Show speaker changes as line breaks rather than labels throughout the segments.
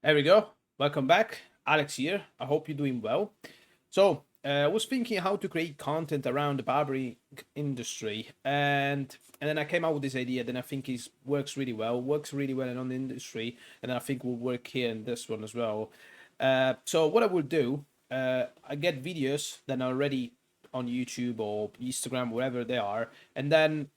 There we go. Welcome back. Alex here. I hope you're doing well. I was thinking how to create content around the barbering industry, and then I came out with this idea. Then I think it works really well. Works really well in the industry, and I think will work here in this one as well. So what I will do, I get videos that are already on YouTube or Instagram, wherever they are, and then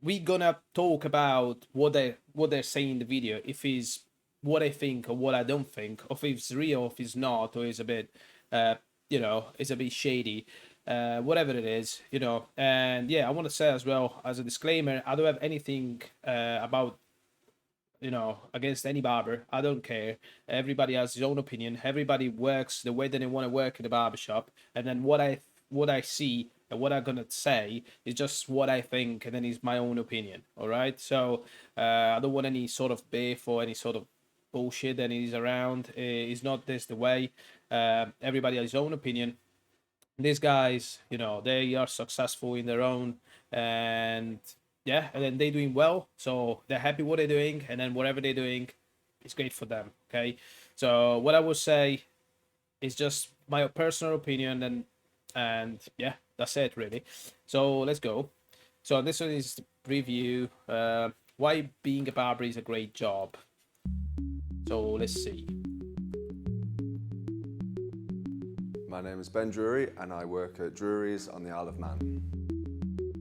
we gonna talk about what they're saying in the video, if it's what I think or what I don't think, or if it's real, if it's not, or it's a bit, it's a bit shady, whatever it is, And yeah, I want to say as well as a disclaimer, I don't have anything about against any barber. I don't care. Everybody has his own opinion. Everybody works the way that they want to work in the barbershop. And then what I see and what I'm gonna say is just what I think, and then it's my own opinion. All right. So I don't want any sort of beef or any sort of bullshit that is around. It's not this the way. Everybody has his own opinion. These guys, they are successful in their own, and yeah, and then they're doing well, so they're happy what they're doing, and then whatever they're doing, it's great for them. Okay, so what I would say is just my personal opinion, and yeah, that's it really. So let's go. So this one is the preview. Why being a barber is a great job. So let's see.
My name is Ben Drury and I work at Drury's on the Isle of Man.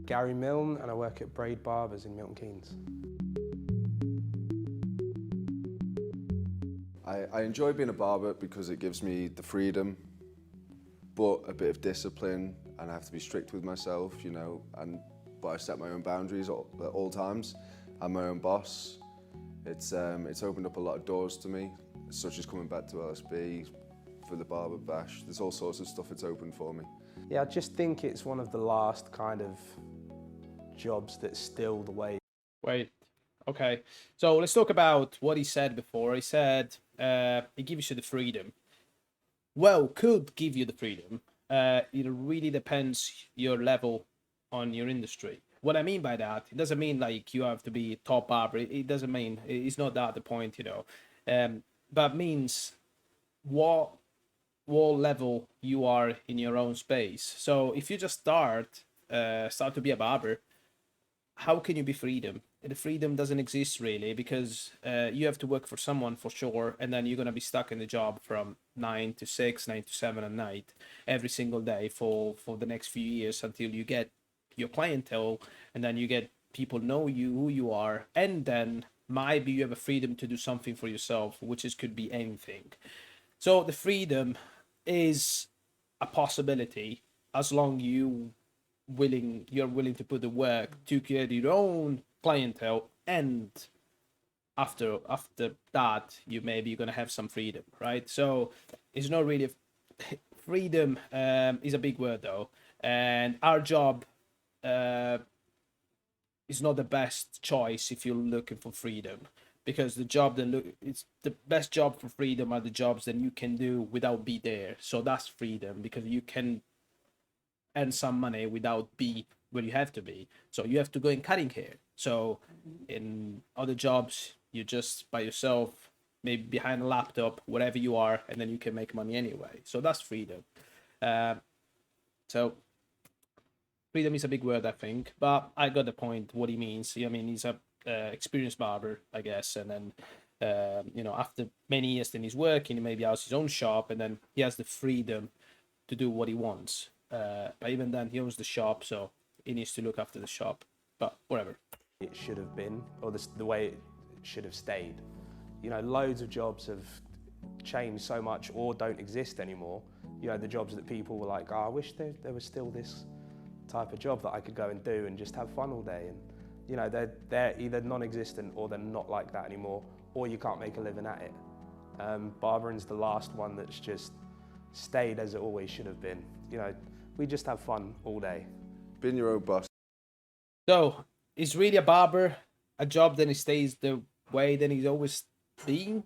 Gary Milne, and I work at Braid Barbers in Milton Keynes.
I enjoy being a barber because it gives me the freedom, but a bit of discipline, and I have to be strict with myself, but I set my own boundaries at all times. I'm my own boss. It's opened up a lot of doors to me, such as coming back to LSB, for the Barber Bash. There's all sorts of stuff it's opened for me.
Yeah, I just think it's one of the last kind of jobs that's still the way.
Wait, okay. So let's talk about what he said before. He said it gives you the freedom. Well, could give you the freedom. It really depends your level on your industry. What I mean by that, it doesn't mean like you have to be top barber. It doesn't mean, it's not that the point, but means what level you are in your own space. So if you just start to be a barber, how can you be freedom? The freedom doesn't exist really, because you have to work for someone for sure, and then you're gonna be stuck in the job from 9 to 6, 9 to 7 at night, every single day for the next few years, until you get your clientele, and then you get people know you, who you are, and then maybe you have a freedom to do something for yourself, which could be anything. So the freedom is a possibility as long you're willing to put the work to create your own clientele, and after that you're gonna have some freedom, right? So it's not really freedom. Is a big word though, and our job is not the best choice if you're looking for freedom, because it's the best job for freedom are the jobs that you can do without be there. So that's freedom, because you can earn some money without be where you have to be. So you have to go in cutting hair. So in other jobs, you're just by yourself, maybe behind a laptop, wherever you are, and then you can make money anyway. So that's freedom. So freedom is a big word, I think, but I got the point what he means. I mean, he's a experienced barber, I guess, and then after many years, then he's working, he maybe has his own shop, and then he has the freedom to do what he wants. But even then, he owns the shop, so he needs to look after the shop. But whatever.
It should have been, or the way it should have stayed. Loads of jobs have changed so much or don't exist anymore. The jobs that people were like, I wish there was still this type of job that I could go and do and just have fun all day. And they're either non-existent or they're not like that anymore, or you can't make a living at it. Barbering's the last one that's just stayed as it always should have been. We just have fun all day.
Being your own boss.
So is really a barber a job that it stays the way that he's always been?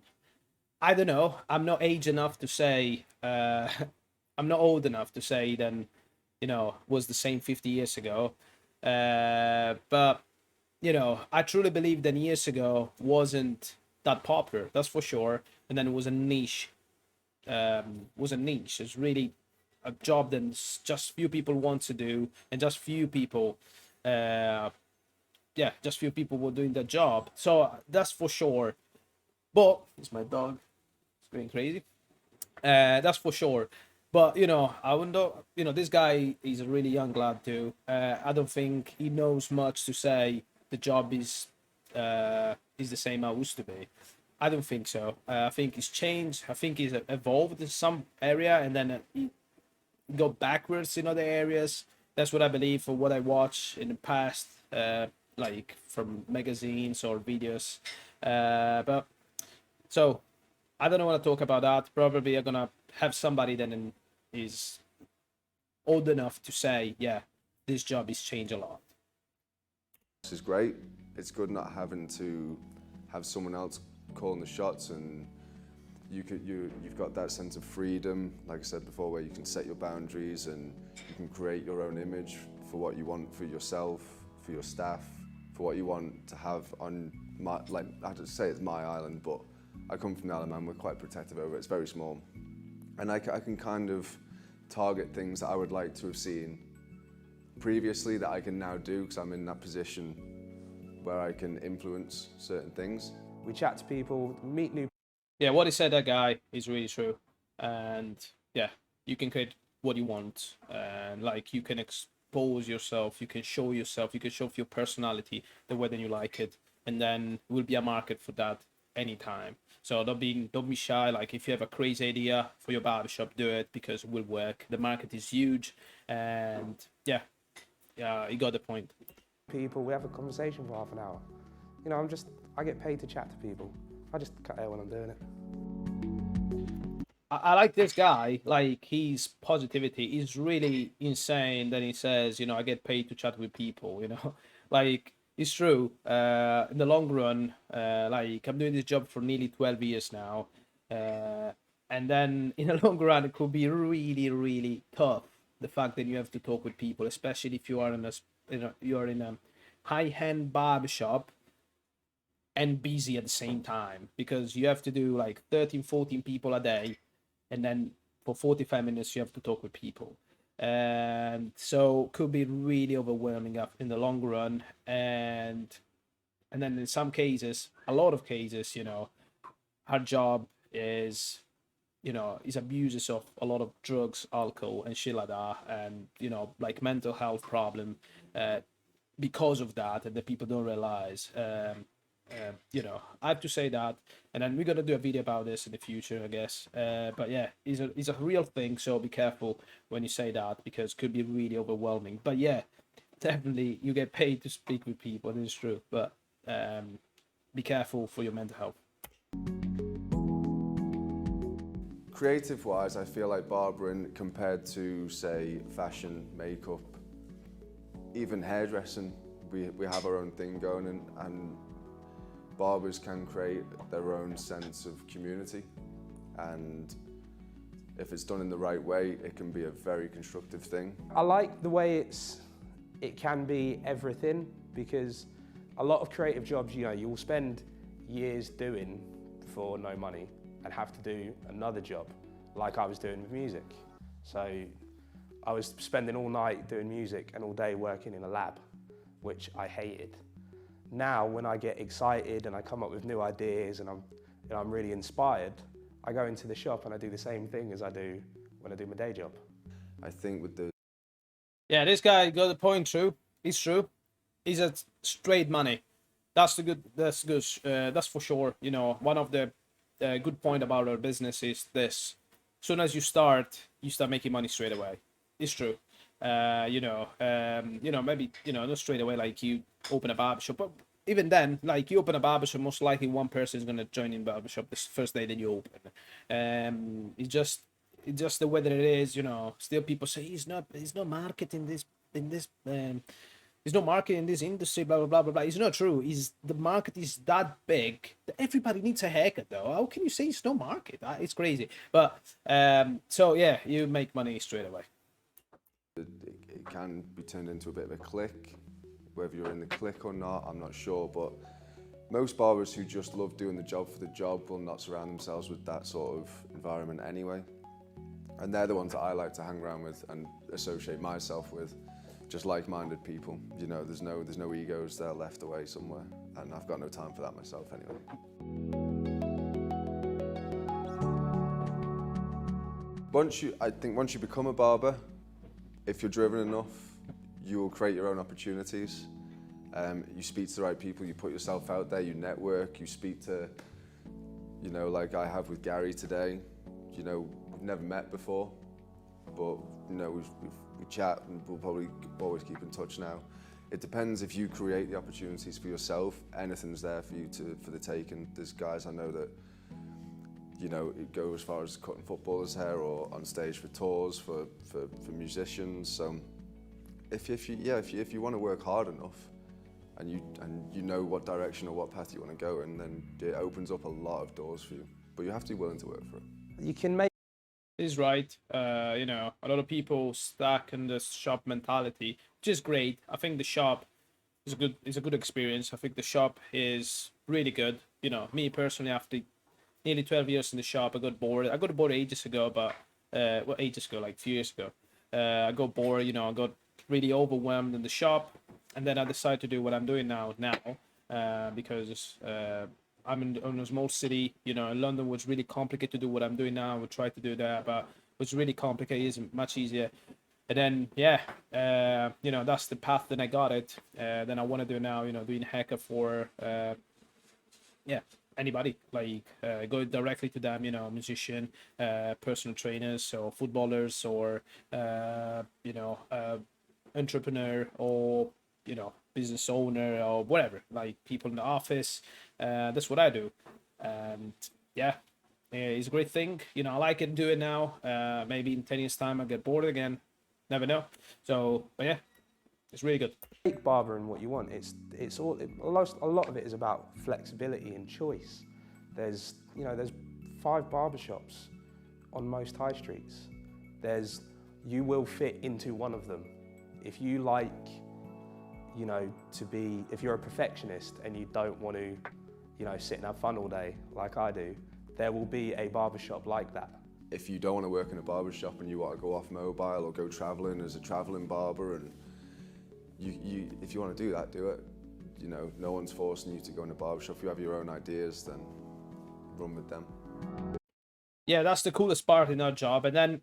I don't know. I'm not age enough to say. I'm not old enough to say then, was the same 50 years ago. But I truly believe that years ago wasn't that popular, that's for sure. And then it was a niche. It's really a job that just few people want to do, and just few people, just few people were doing the job. So that's for sure. But it's my dog. It's going crazy. That's for sure. But I wonder. This guy is a really young lad too. I don't think he knows much to say. The job is the same as it used to be. I don't think so. I think it's changed. I think he's evolved in some area, and then he go backwards in other areas. That's what I believe for what I watch in the past, like from magazines or videos. But so I don't want to talk about that. Probably I'm gonna have somebody that is old enough to say, yeah, this job has changed a lot.
This is great. It's good not having to have someone else calling the shots, and you've got that sense of freedom, like I said before, where you can set your boundaries and you can create your own image for what you want for yourself, for your staff, for what you want to have on my, like I have to say it's my island, but I come from the Isle of Man, we're quite protective over it, it's very small. And I can kind of target things that I would like to have seen previously that I can now do because I'm in that position where I can influence certain things.
We chat to people, meet new.
Yeah, what he said, that guy, is really true. And yeah, you can create what you want, and like you can expose yourself, you can show yourself, you can show your personality the way that you like it, and then will be a market for that anytime. So don't be shy. Like if you have a crazy idea for your barbershop, do it because it will work. The market is huge, and yeah, you got the point.
People, we have a conversation for half an hour. I get paid to chat to people. I just cut hair when I'm doing it.
I like this guy. Like his positivity is really insane. That he says, I get paid to chat with people. Like it's true. In the long run, like I'm doing this job for nearly 12 years now, and then in the long run, it could be really, really tough. The fact that you have to talk with people, especially if you are in a high-end barbershop and busy at the same time, because you have to do like 13, 14 people a day, and then for 45 minutes you have to talk with people, and so could be really overwhelming up in the long run. And then in some cases, a lot of cases, our job is is abuses of a lot of drugs, alcohol, and shit like that, and like mental health problem because of that, and the people don't realize. I have to say that, and then we're gonna do a video about this in the future, I guess. But yeah, it's a real thing, so be careful when you say that because it could be really overwhelming. But yeah, definitely you get paid to speak with people, and it's true. But be careful for your mental health.
Creative-wise, I feel like barbering compared to, say, fashion, makeup, even hairdressing, we have our own thing going, and barbers can create their own sense of community, and if it's done in the right way, it can be a very constructive thing.
I like the way it can be everything, because a lot of creative jobs, you will spend years doing for no money and have to do another job, like I was doing with music. So I was spending all night doing music and all day working in a lab, which I hated. Now, when I get excited and I come up with new ideas and I'm really inspired, I go into the shop and I do the same thing as I do when I do my day job.
I think with the...
Yeah, this guy got the point true. It's true. He's at straight money. That's good. That's for sure. One of the good point about our business is this: as soon as you start making money straight away. It's true. Maybe not straight away like you open a barbershop, but even then, like you open a barbershop, most likely one person is gonna join in barbershop the first day that you open. It's just the way that it is. Still people say he's not marketing in this. There's no market in this industry, blah, blah, blah, blah, blah. It's not true. The market is that big that everybody needs a haircut, though. How can you say it's no market? It's crazy. But, so yeah, you make money straight away.
It can be turned into a bit of a clique. Whether you're in the clique or not, I'm not sure, but Most barbers who just love doing the job for the job will not surround themselves with that sort of environment anyway. And they're the ones that I like to hang around with and associate myself with, just like-minded people. You know, there's no egos, they're left away somewhere, and I've got no time for that myself anyway. I think once you become a barber, if you're driven enough, you will create your own opportunities. You speak to the right people, you put yourself out there, you network, you speak to, you know, like I have with Gary today. You know, we've never met before, but you know, we chat and we'll probably always keep in touch now. It depends if you create the opportunities for yourself, anything's there for you for the taking. There's guys I know that, you know, it goes as far as cutting footballers' hair or on stage for tours, for musicians. So if you want to work hard enough, and you know what direction or what path you want to go in, then it opens up a lot of doors for you. But you have to be willing to work for it.
You can make.
He's right. You know, a lot of people stuck in the shop mentality, which is great. I think the shop is a good experience. I think the shop is really good. You know, me personally, after nearly 12 years in the shop, I got bored. I got bored ages ago, but ages ago, like a few years ago. I got bored. You know, I got really overwhelmed in the shop. And then I decided to do what I'm doing now, because I'm in a small city. You know, in London was really complicated to do what I'm doing now. I would try to do that, but it was really complicated. It's much easier. And then, you know, that's the path that I got it. Then I want to do now, you know, doing hacker for, anybody. Like, go directly to them, you know, musician, personal trainers, or footballers, or, entrepreneur, or, you know, business owner, or whatever, like people in the office. That's what I do. And it's a great thing. You know, I like it, do it now. Maybe in 10 years time I get bored again, never know. So, but yeah, it's really good.
Make barbering what you want. A lot of it is about flexibility and choice. There's 5 barbershops on most high streets. You will fit into one of them. If you like, you know, if you're a perfectionist and you don't want to, you know, sit and have fun all day like I do, there will be a barbershop like that.
If you don't want to work in a barbershop and you want to go off mobile or go traveling as a traveling barber, and if you want to do that, do it. You know, no one's forcing you to go in a barbershop. If you have your own ideas, then run with them.
Yeah, that's the coolest part in our job. And then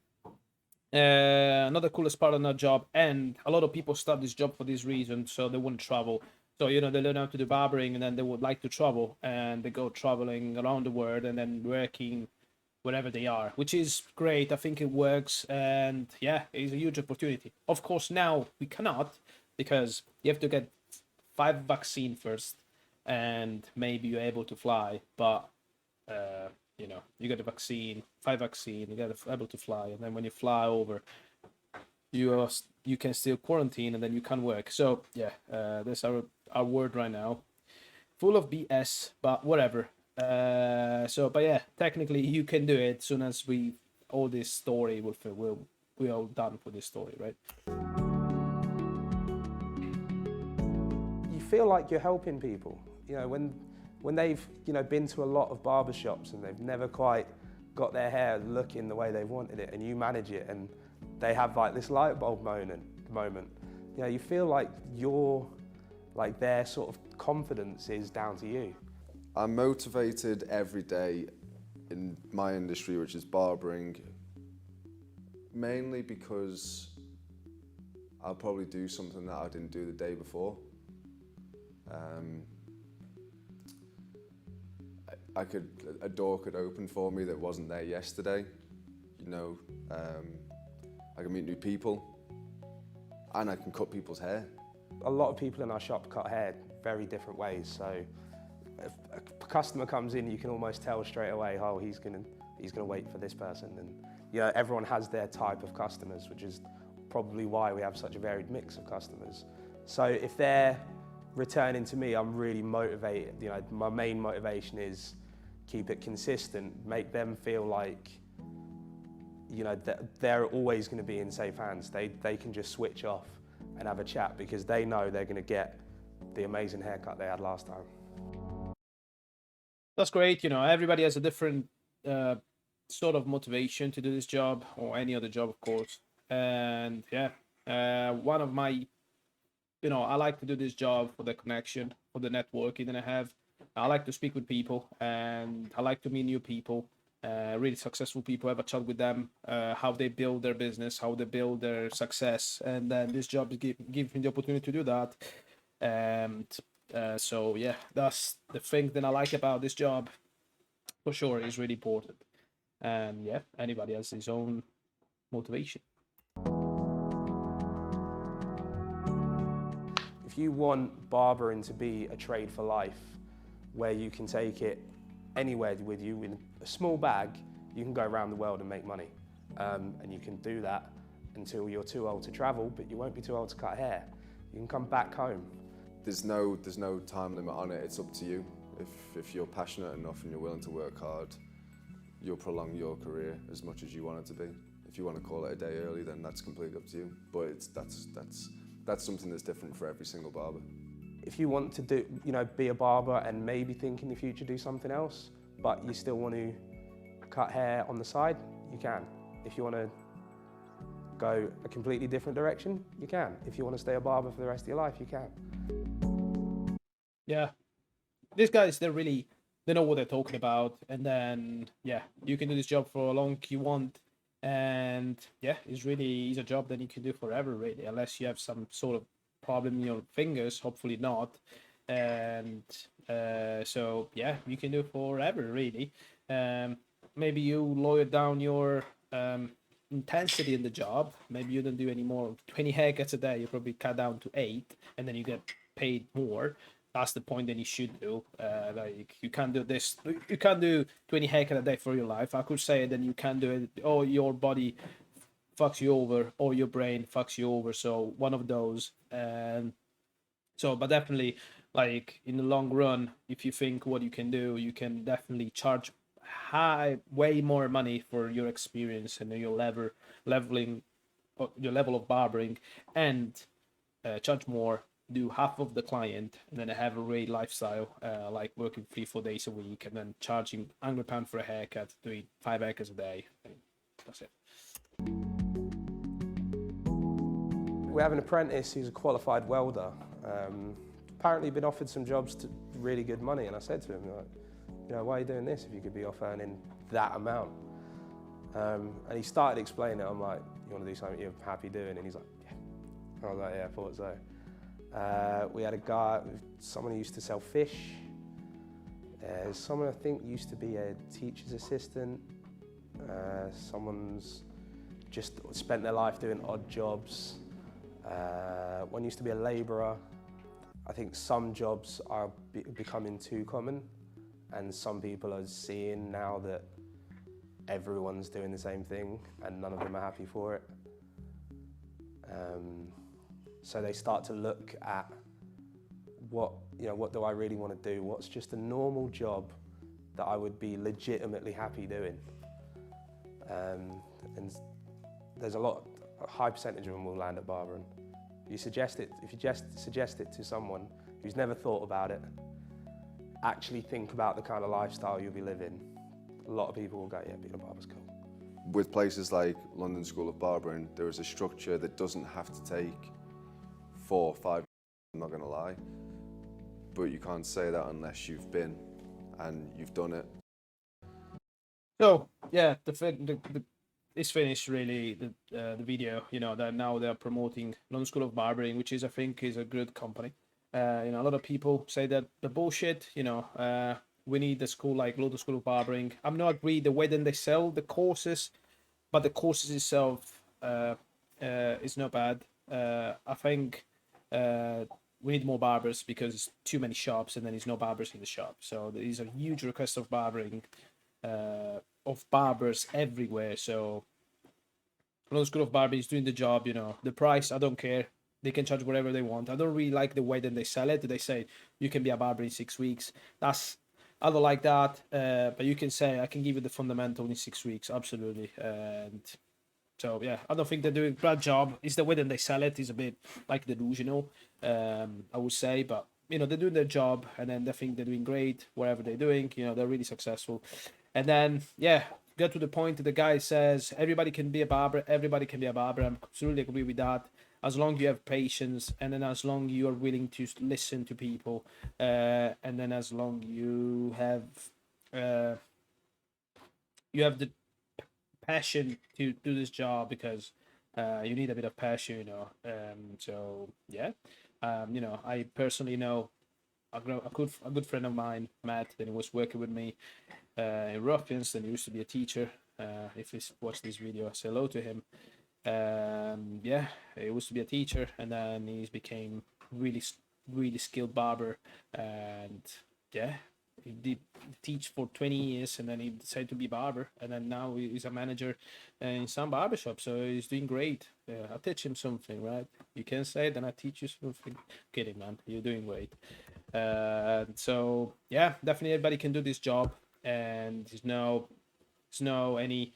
another coolest part of our job, and a lot of people start this job for this reason, so they wouldn't travel. So, you know, they learn how to do barbering, and then they would like to travel, and they go traveling around the world and then working wherever they are, which is great. I think it works, and yeah, it's a huge opportunity. Of course, now we cannot, because you have to get 5 vaccine first, and maybe you're able to fly, but you know, you get a vaccine, 5 vaccine, you get able to fly, and then when you fly over, you can still quarantine, and then you can work. So yeah, that's our word right now, full of BS, but whatever. But yeah, technically you can do it as soon as all this story we're all done for this story, right?
You feel like you're helping people. You know, when they've, you know, been to a lot of barbershops and they've never quite got their hair looking the way they've wanted it, and you manage it, and they have like this light bulb moment. You know, you feel like their sort of confidence is down to you.
I'm motivated every day in my industry, which is barbering, mainly because I'll probably do something that I didn't do the day before. A door could open for me that wasn't there yesterday. You know, I can meet new people, and I can cut people's hair.
A lot of people in our shop cut hair very different ways. So if a customer comes in, you can almost tell straight away, oh, he's gonna wait for this person. And you know, everyone has their type of customers, which is probably why we have such a varied mix of customers. So if they're returning to me, I'm really motivated. You know, my main motivation is keep it consistent, make them feel like, you know, they're always going to be in safe hands. They can just switch off and have a chat because they know they're going to get the amazing haircut they had last time.
that's great. You know, everybody has a different sort of motivation to do this job or any other job, of course. And yeah, one of my, I like to do this job for the connection, for the networking that I have. I like to speak with people, and I like to meet new people, really successful people. Have a chat with them, how they build their business, how they build their success, and then this job gives me the opportunity to do that. And so yeah, that's the thing that I like about this job. For sure, is really important. And yeah, anybody has his own motivation.
If you want barbering to be a trade for life, where you can take it anywhere with you in a small bag, you can go around the world and make money. And you can do that until you're too old to travel, but you won't be too old to cut hair. You can come back home.
There's no time limit on it. It's up to you. If you're passionate enough and you're willing to work hard, you'll prolong your career as much as you want it to be. If you want to call it a day early, then that's completely up to you. But that's something that's different for every single barber.
If you want to do, be a barber and maybe think in the future do something else, but you still want to cut hair on the side, you can. If you want to go a completely different direction, you can. If you want to stay a barber for the rest of your life, you can.
Yeah, these guys, they know what they're talking about. And then, yeah, you can do this job for how long you want. And yeah, it's a job that you can do forever, really, unless you have some sort of problem in your fingers, hopefully not. And so yeah, you can do it forever, really. Maybe you lower down your intensity in the job. Maybe you don't do any more 20 haircuts a day. You probably cut down to 8, and then you get paid more. That's the point that you should do. Like, you can't do this. You can't do 20 haircuts a day for your life. I could say that you can't do it. Or your body fucks you over, or your brain fucks you over. So one of those. But definitely, like, in the long run, if you think what you can do, you can definitely charge way more money for your experience and your your level of barbering, and charge more, do half of the client, and then have a great lifestyle, like working 3-4 days a week, and then charging £100 for a haircut, doing 5 haircuts a day. That's it.
We have an apprentice who's a qualified welder. Apparently been offered some jobs to really good money, and I said to him, like, why are you doing this if you could be off earning that amount? And he started explaining it. I'm like, you want to do something you're happy doing? And he's like, yeah. I was like, yeah, I thought so. We had a guy, someone who used to sell fish. Someone I think used to be a teacher's assistant. Someone's just spent their life doing odd jobs. One used to be a labourer. I think some jobs are becoming too common, and some people are seeing now that everyone's doing the same thing and none of them are happy for it. So they start to look at what do I really want to do? What's just a normal job that I would be legitimately happy doing? And there's a high percentage of them will land at barbering. If you just suggest it to someone who's never thought about it, actually think about the kind of lifestyle you'll be living, a lot of people will go, yeah, being a barber's cool.
With places like London School of Barbering, there is a structure that doesn't have to take 4 or 5 years, I'm not going to lie. But you can't say that unless you've been and you've done it.
So yeah, it's finished, really, the video. That now they're promoting London School of Barbering, which I think is a good company. A lot of people say that the bullshit. We need a school like London School of Barbering. I'm not agree the way that they sell the courses, but the courses itself is not bad. I think we need more barbers because it's too many shops and then there's no barbers in the shop. So there is a huge request of barbering, of barbers everywhere. So London School of Barbering is doing the job. The price, I don't care. They can charge whatever they want. I don't really like the way that they sell it. They say you can be a barber in 6 weeks. I don't like that. But you can say I can give you the fundamental in 6 weeks. Absolutely. And so yeah, I don't think they're doing a bad job. It's the way that they sell it is a bit like delusional, I would say. But you know, they're doing their job, and then they think they're doing great whatever they're doing. You know, they're really successful, and then yeah, get to the point. The guy says everybody can be a barber. Everybody can be a barber. I'm absolutely agree with that. As long you have patience, and then as long you are willing to listen to people, and then as long uh, you have the passion to do this job, because you need a bit of passion, you know. So yeah, you know, I personally know a good friend of mine, Matt, that was working with me in Ruffians. Then he used to be a teacher. If he's watched this video, say hello to him. Yeah, he used to be a teacher, and then he's became really skilled barber, and yeah, he did teach for 20 years, and then he decided to be barber, and then now he's a manager in some barbershop, so he's doing great. I'll teach him something, right? You can say, then I teach you something. Kidding, man, you're doing great. So yeah, definitely everybody can do this job, and there's no any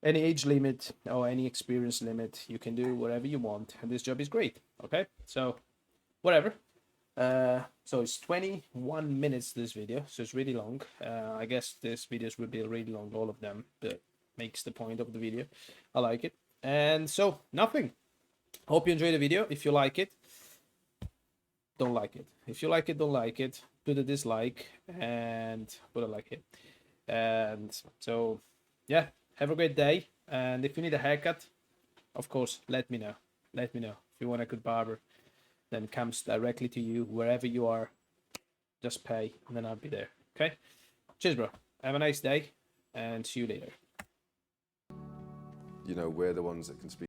age limit or any experience limit. You can do whatever you want, and this job is great. Okay, so whatever. So it's 21 minutes this video, so it's really long. I guess this videos will be really long, all of them, but makes the point of the video. I like it. And so nothing. Hope you enjoy the video. If you like it, don't like it. If you like it, don't like it. Put a dislike and put a like it. And so yeah, have a great day. And if you need a haircut, of course, let me know. Let me know. If you want a good barber, then it comes directly to you wherever you are. Just pay, and then I'll be there. Okay? Cheers, bro. Have a nice day, and see you later.
You know, we're the ones that can speak